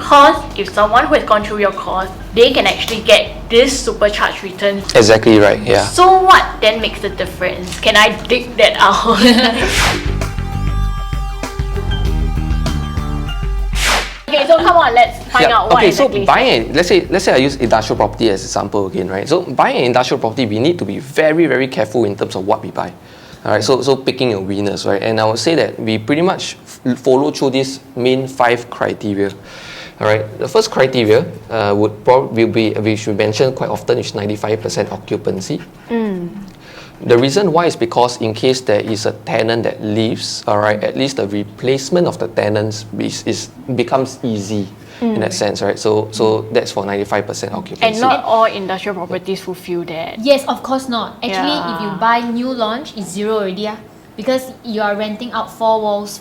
because if someone who has gone through your course, they can actually get this supercharged return. Exactly right, yeah. So what then makes the difference? Can I dig that out? Okay, so come on, let's find out what exactly. So buying, let's say I use industrial property as an example again, right? So buying an industrial property, we need to be very, very careful in terms of what we buy. All right, so picking your winners, right? And I would say that we pretty much follow through these main 5 criteria. All right, the first criteria would probably be, which we mention quite often, is 95% occupancy. The reason why is because in case there is a tenant that leaves, all right, at least the replacement of the tenants becomes easy in that sense, right? So that's for 95% occupancy. And not all industrial properties fulfill that. Yes, of course not. Actually, if you buy new launch, it's zero already. Because you are renting out 4 walls,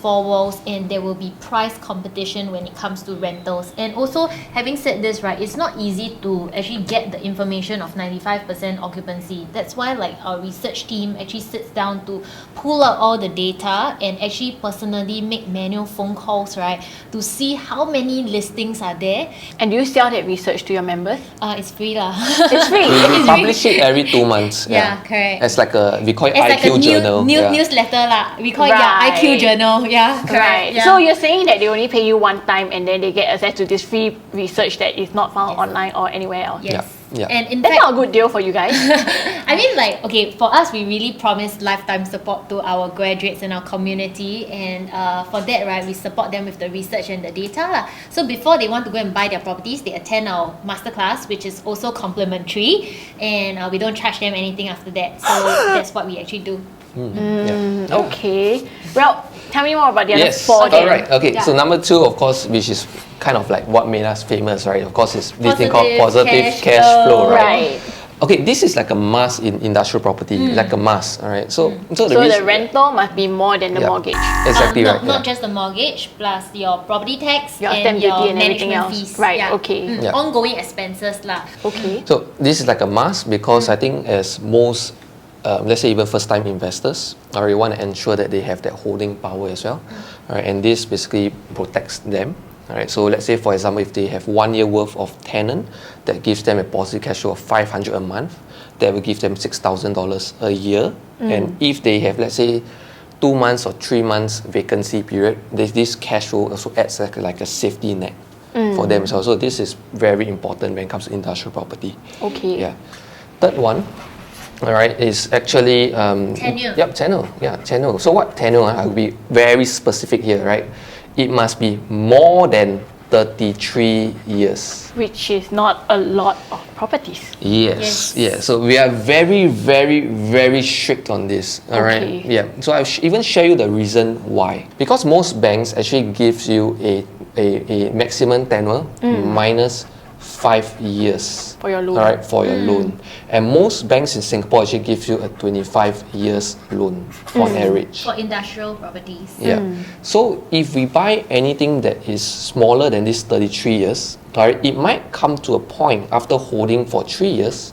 and there will be price competition when it comes to rentals. And also, having said this, right, it's not easy to actually get the information of 95% occupancy. That's why like our research team actually sits down to pull out all the data and actually personally make manual phone calls, right, to see how many listings are there. And do you sell that research to your members? It's free lah. It's free. We publish it every 2 months. Yeah, correct. It's like we call it It's IQ like a journal. newsletter lah. We call it IQ journal. Yeah, correct. Right. Yeah. So you're saying that they only pay you one time and then they get access to this free research that is not found online or anywhere else. Yes. Yeah. And in That's fact, not a good deal for you guys. I mean, like, okay, for us, we really promise lifetime support to our graduates and our community. And for that, right, we support them with the research and the data lah. So before they want to go and buy their properties, they attend our masterclass, which is also complimentary. And we don't charge them anything after that. So that's what we actually do. Okay. Well, tell me more about the other 4 then. All right. Okay. So number 2, of course, which is kind of like what made us famous, right? Of course, is this thing called positive cash flow, right? Okay, this is like a must in industrial property, like a must. All right. So the rental must be more than the mortgage. Exactly right. Not just the mortgage, plus your property tax Your and stamp your duty and everything management else. fees. Right. Okay. Ongoing expenses lah. Okay. So this is like a must because I think as most let's say even first-time investors, you want to ensure that they have that holding power as well, right? And this basically protects them. All right. So let's say, for example, if they have 1 year worth of tenant, that gives them a positive cash flow of $500 a month, that will give them $6,000 a year. And if they have, let's say, 2 months or 3 months vacancy period, this cash flow also acts like a safety net for them as well. So this is very important when it comes to industrial property. Okay. Yeah. Third one. All right, is actually tenure. Yep, tenure. Yeah, tenure. So what tenure? I'll be very specific here, right? It must be more than 33 years. Which is not a lot of properties. Yes. Yeah. So we are very, very, very strict on this. All right. Yeah. So I'll even share you the reason why. Because most banks actually gives you a maximum tenure minus 5 years for your loan. All right, for your loan. And most banks in Singapore actually give you a 25 years loan on average. For industrial properties. Yeah. So if we buy anything that is smaller than this 33 years, all right, it might come to a point after holding for 3 years,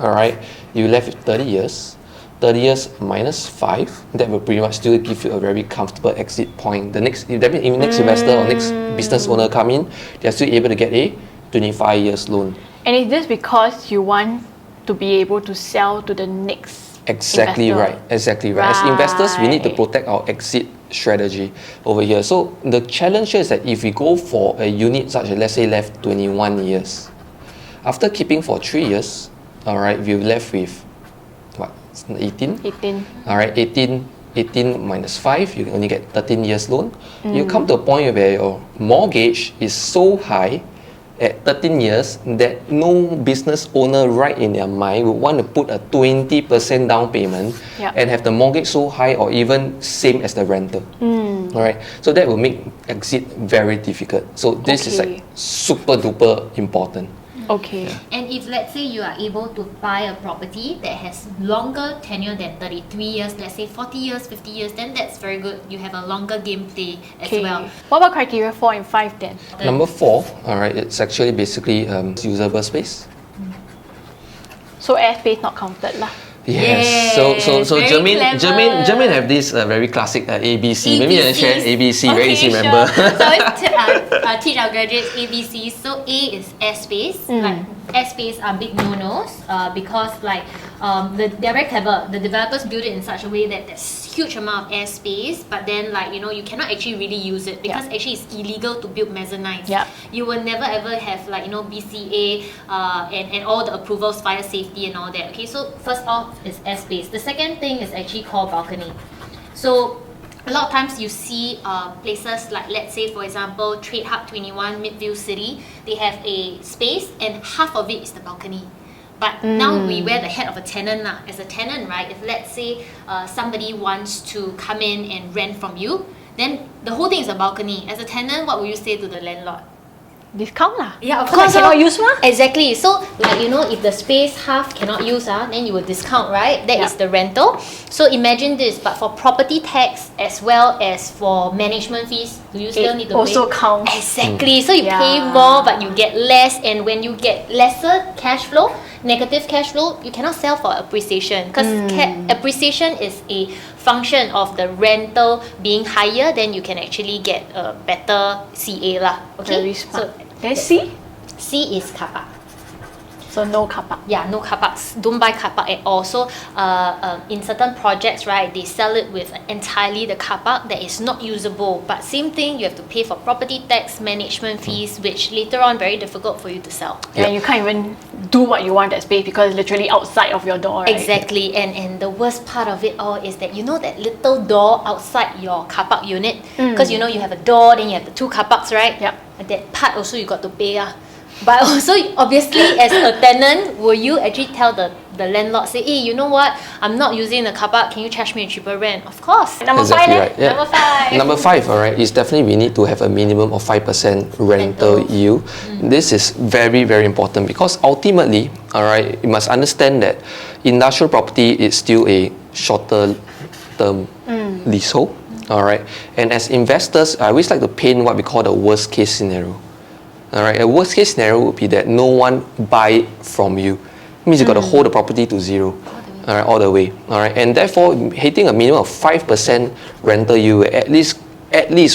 all right, you left with 30 years. 30 years minus 5, that will pretty much still give you a very comfortable exit point. The next, if next investor or next business owner come in, they're still able to get a 25 years loan. And is this because you want to be able to sell to the next Exactly investor? right. Exactly right. As investors, we need to protect our exit strategy over here. So the challenge here is that if we go for a unit such as, let's say, left 21 years, after keeping for 3 years, all right, we're left with what? 18? 18. All right, 18 minus 5, you only get 13 years loan. You come to a point where your mortgage is so high at 13 years that no business owner right in their mind would want to put a 20% down payment and have the mortgage so high or even same as the rental. All right, so that will make exit very difficult. So this is like super duper important. Okay. And if let's say you are able to buy a property that has longer tenure than 33 years, let's say 40 years, 50 years, then that's very good. You have a longer gameplay as well. What about criteria 4 and 5 then? Number 4, all right, it's actually basically usable space. So airspace not counted lah. Yes. So very Jermaine have this very classic ABC. Maybe you can share ABC. Very easy to remember. So I always teach our graduates ABC. So A is airspace. Like airspace are big no-nos because like they're very clever. The developers build it in such a way that there's huge amount of airspace, but then like you cannot actually really use it because actually it's illegal to build mezzanines. You will never ever have like BCA and all the approvals, fire safety and all that. Okay, so first off is airspace. The second thing is actually called balcony. So a lot of times you see places like, let's say for example, Trade Hub 21, Midview City, they have a space and half of it is the balcony. But now we wear the hat of a tenant lah. As a tenant, right, if let's say somebody wants to come in and rent from you, then the whole thing is a balcony. As a tenant, what will you say to the landlord? Discount lah. Yeah, of course. Cannot use mah. Exactly. So like if the space half cannot use then you will discount, right? That is the rental. So imagine this, but for property tax as well as for management fees, do you still need to also pay? counts. Exactly. So you pay more but you get less, and when you get lesser cash flow, negative cash flow, you cannot sell for appreciation because appreciation is a function of the rental being higher, then you can actually get a better CA lah. Okay. Very smart. Then C? C is car park. So no car park. Yeah, no car parks. Don't buy car park at all. So in certain projects, right, they sell it with entirely the car park that is not usable. But same thing, you have to pay for property tax, management fees, which later on very difficult for you to sell. Yeah, you can't even do what you want that space because it's literally outside of your door, right? Exactly. And the worst part of it all is that that little door outside your car park unit, because you have a door, then you have the two car parks, right? Yep. That part also you got to pay. But also, obviously, as a tenant, will you actually tell the landlord, say, hey, you know what? I'm not using the car park. Can you charge me a cheaper rent? Of course. Number five, right. Yeah. Number five. Number five, all right, is definitely we need to have a minimum of 5% rental yield. This is very, very important because ultimately, all right, you must understand that industrial property is still a shorter term leasehold. All right, and as investors, I always like to paint what we call the worst case scenario. All right, a worst case scenario would be that no one buy it from you. It means you got to hold the property to zero, all right, all the way. All right, and therefore hitting a minimum of 5% rental yield at least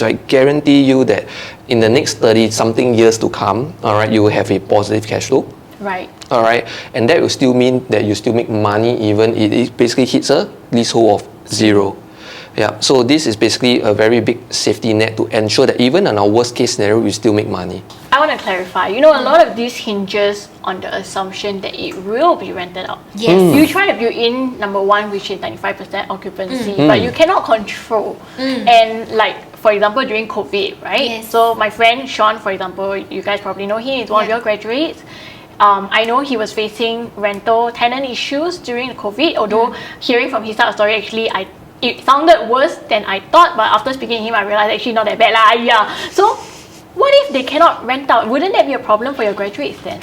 right guarantee you that in the next 30 something years to come, all right, you will have a positive cash flow. Right. All right, and that will still mean that you still make money even it basically hits a leasehold of zero. Yeah, so this is basically a very big safety net to ensure that even in our worst case scenario, we still make money. I want to clarify. A lot of this hinges on the assumption that it will be rented out. Yes. You try to build in number one, which is 95% occupancy, but you cannot control. And like, for example, during COVID, right? Yes. So my friend Sean, for example, you guys probably know him, he's one of your graduates. I know he was facing rental tenant issues during the COVID, although hearing from his side of story, actually, it sounded worse than I thought, but after speaking to him, I realized actually not that bad lah. Yeah. So, what if they cannot rent out? Wouldn't that be a problem for your graduates then?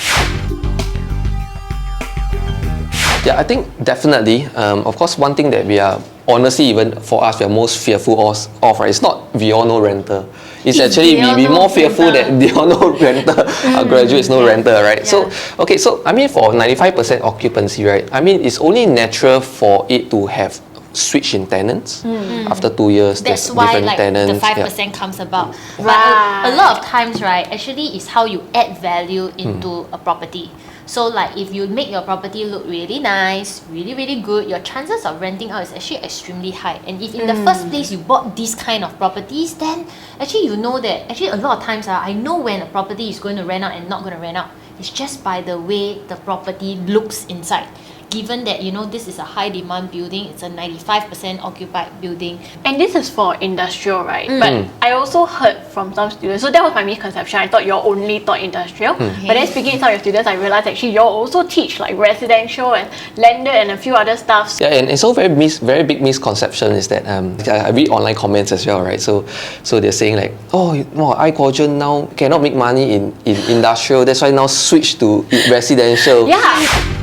Yeah, I think definitely. Of course, one thing that we are honestly, even for us, we are most fearful of, right? It's not we all know renter. It's actually we more fearful that they all know renter. Our graduates know renter, right? Yeah. So okay, so I mean for 95% occupancy, right? I mean it's only natural for it to have switch in tenants after 2 years. That's there's why different like tenants. the 5% comes about. Right. But a lot of times, right, actually is how you add value into a property. So like if you make your property look really nice, really, really good, your chances of renting out is actually extremely high. And if in the first place you bought these kind of properties, then actually you know that actually a lot of times I know when a property is going to rent out and not going to rent out. It's just by the way the property looks inside. Given that this is a high demand building, it's a 95% occupied building. And this is for industrial, right? But I also heard from some students, so that was my misconception. I thought you all only taught industrial. But then speaking to some of your students, I realized actually you all also teach like residential and landed and a few other stuff. Yeah, and so very big misconception is that I read online comments as well, right? So they're saying like, I Quadrant now cannot make money in industrial, that's why now switch to residential. Yeah.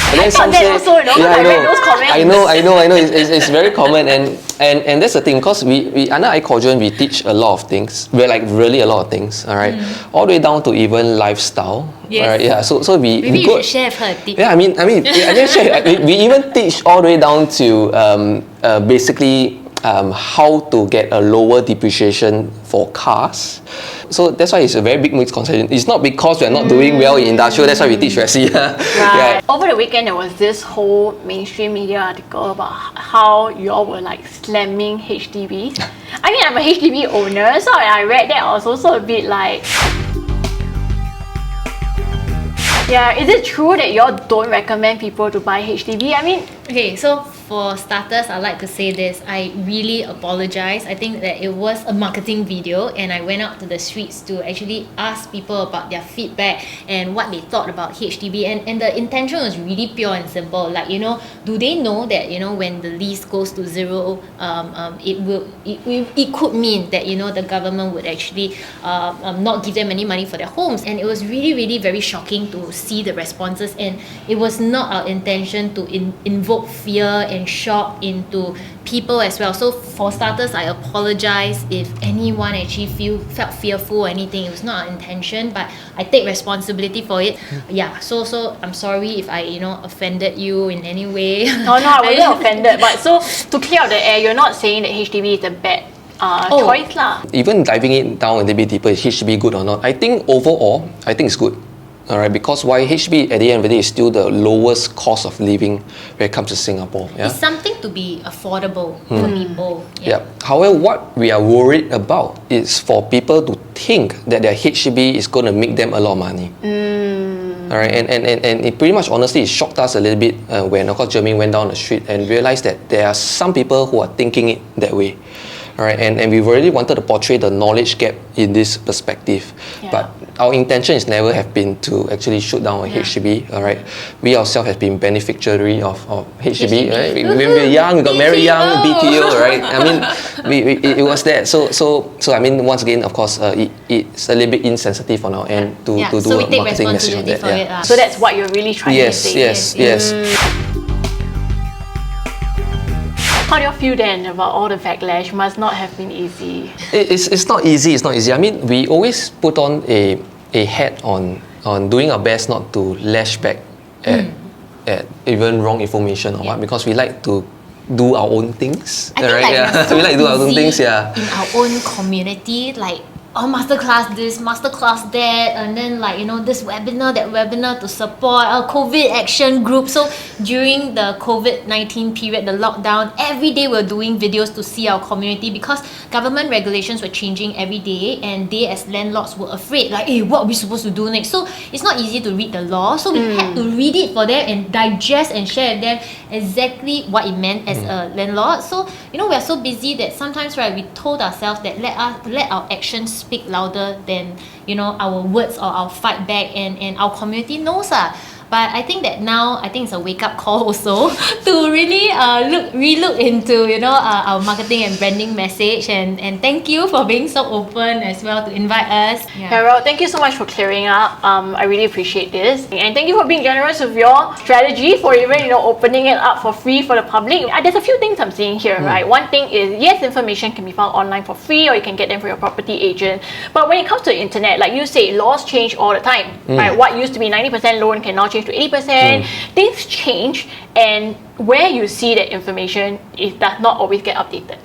But then some that say, also, you know, yeah, I read those comments. I know. It's very common, and that's the thing, because we under I Quadrant we teach a lot of things. We're like really a lot of things, all right, all the way down to even lifestyle. Yes. All right, yeah. So we Maybe you go, should share with her a tip. yeah, I mean, we even teach all the way down to basically how to get a lower depreciation for cars. So that's why it's a very big misconception. It's not because we're not doing well in industrial, that's why we teach resi. Right. Yeah. Over the weekend, there was this whole mainstream media article about how you all were like slamming HDBs. I mean, I'm a HDB owner, so when I read that, I was also a bit like, yeah, is it true that you all don't recommend people to buy HDB? I mean, Okay, so for starters, I'd like to say this. I really apologize. I think that it was a marketing video, and I went out to the streets to actually ask people about their feedback and what they thought about HDB. And the intention was really pure and simple. Like, you know, do they know that, you know, when the lease goes to zero, it could mean that, you know, the government would actually not give them any money for their homes. And it was really, really very shocking to see the responses. And it was not our intention to invoke fear and shock into people as well. So for starters, I apologize if anyone actually felt fearful or anything. It was not our intention, but I take responsibility for it. Yeah, so I'm sorry if I, you know, offended you in any way. no, I wasn't offended. But so to clear out the air, you're not saying that HDB is a bad choice lah. Even diving it down a little bit deeper, is HDB good or not? I think overall, I think it's good. All right, because why HDB at the end of the day is still the lowest cost of living when it comes to Singapore. Yeah. It's something to be affordable for people. Yeah. However, what we are worried about is for people to think that their HDB is going to make them a lot of money. All right, and it pretty much honestly it shocked us a little bit when, of course, Jermaine went down the street and realized that there are some people who are thinking it that way. All right, and we really wanted to portray the knowledge gap in this perspective. Yeah. But our intention is never have been to actually shoot down a HDB. All right, we ourselves have been beneficiary of HDB. Right? When we were young, we got married young, BTO. Right, I mean, it was that. So I mean, once again, of course, it's a little bit insensitive on our end to do so we a take marketing message on that. responsibility for it. So that's what you're really trying to say. Yes. How do you feel then about all the backlash? Must not have been easy. It's not easy. It's not easy. I mean, we always put on a hat on doing our best not to lash back at even wrong information or what, because we like to do our own things. I think right? like Yeah. so we like to do our own things. Yeah. In our own community, like, oh, masterclass this, masterclass that, and then like, you know, this webinar, that webinar to support our COVID action group. So during the COVID-19 period, the lockdown, every day we're doing videos to see our community, because government regulations were changing every day, and they as landlords were afraid, like, hey, what are we supposed to do next? So it's not easy to read the law, so we had to read it for them and digest and share with them exactly what it meant as a landlord. So, you know, we're so busy that sometimes, right, we told ourselves that let our actions speak louder than, you know, our words or our fight back, and our community knows. But I think that now, I think it's a wake-up call also to really relook into, you know, our marketing and branding message, and thank you for being so open as well to invite us. Harold, thank you so much for clearing up. I really appreciate this, and thank you for being generous with your strategy for even, you know, opening it up for free for the public. There's a few things I'm seeing here, right? One thing is, yes, information can be found online for free, or you can get them from your property agent. But when it comes to the internet, like you say, laws change all the time, right? What used to be 90% loan can now change to 80%. Things change, and where you see that information, it does not always get updated.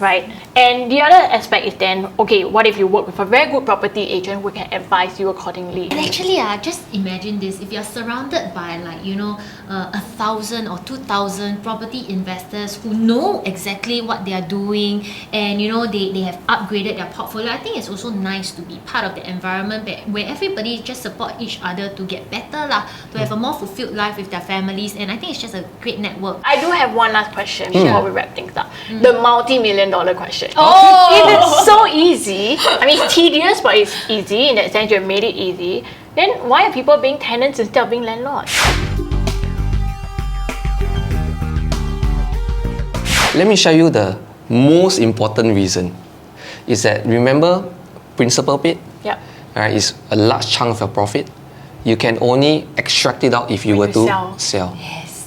Right? And the other aspect is then, okay, what if you work with a very good property agent who can advise you accordingly? And actually, just imagine this: if you're surrounded by, like, you know, 1,000 or 2,000 property investors who know exactly what they are doing, and, you know, they have upgraded their portfolio, I think it's also nice to be part of the environment where everybody just support each other to get better, to have a more fulfilled life with their families. And I think it's just a great network. I do have one last question before we wrap things up. The multi-million dollar question. Oh! If it's so easy, I mean, it's tedious, but it's easy in that sense, you've made it easy, then why are people being tenants instead of being landlords? Let me show you the most important reason. Is that, remember, principal paid? Yep. Right, is a large chunk of your profit. You can only extract it out if you When were you to sell. sell.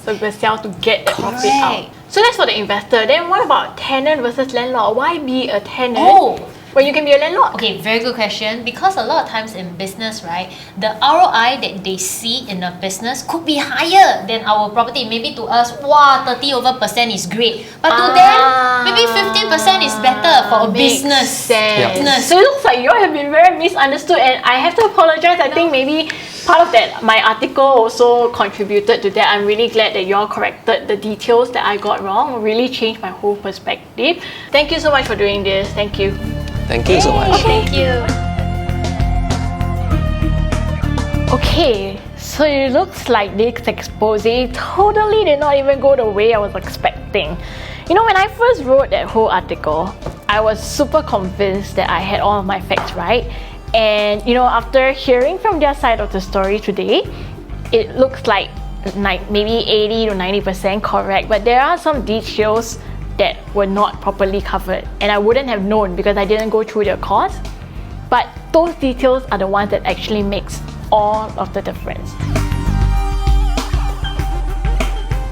So we sell to get that profit out. Correct. So that's for the investor. Then what about tenant versus landlord? Why be a tenant Oh. when you can be a landlord? Okay, very good question. Because a lot of times in business, right, the ROI that they see in a business could be higher than our property. Maybe to us, wow, 30% is great. But to them, maybe 15% is better for a Makes business. sense. Business. So it looks like you all have been very misunderstood, and I have to apologize. I think maybe part of that, my article also contributed to that. I'm really glad that you all corrected the details that I got wrong. It really changed my whole perspective. Thank you so much for doing this. Thank you. Thank you so much. Thank you. Okay, so it looks like this expose totally did not even go the way I was expecting. You know, when I first wrote that whole article, I was super convinced that I had all of my facts right. And you know, after hearing from their side of the story today, it looks like maybe 80 to 90% correct, but there are some details that were not properly covered, and I wouldn't have known because I didn't go through their course. But those details are the ones that actually makes all of the difference.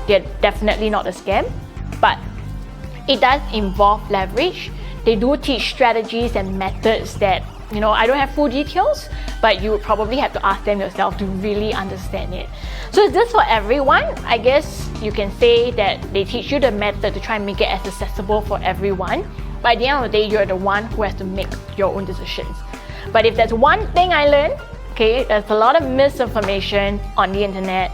They're definitely not a scam, but it does involve leverage. They do teach strategies and methods that, you know, I don't have full details, but you would probably have to ask them yourself to really understand it. So is this for everyone? I guess you can say that they teach you the method to try and make it as accessible for everyone. But at the end of the day, you're the one who has to make your own decisions. But if there's one thing I learned, okay, there's a lot of misinformation on the internet.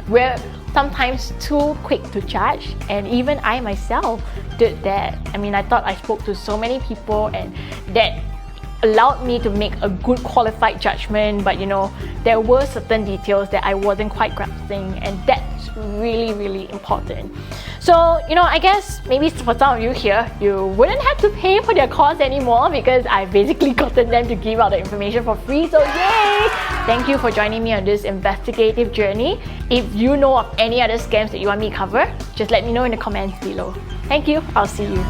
We're sometimes too quick to judge, and even I myself did that. I mean, I thought I spoke to so many people, and that allowed me to make a good qualified judgment, but you know, there were certain details that I wasn't quite grasping, and that's really, really important. So, you know, I guess maybe for some of you here, you wouldn't have to pay for their course anymore because I've basically gotten them to give out the information for free, so yay! Thank you for joining me on this investigative journey. If you know of any other scams that you want me to cover, just let me know in the comments below. Thank you, I'll see you.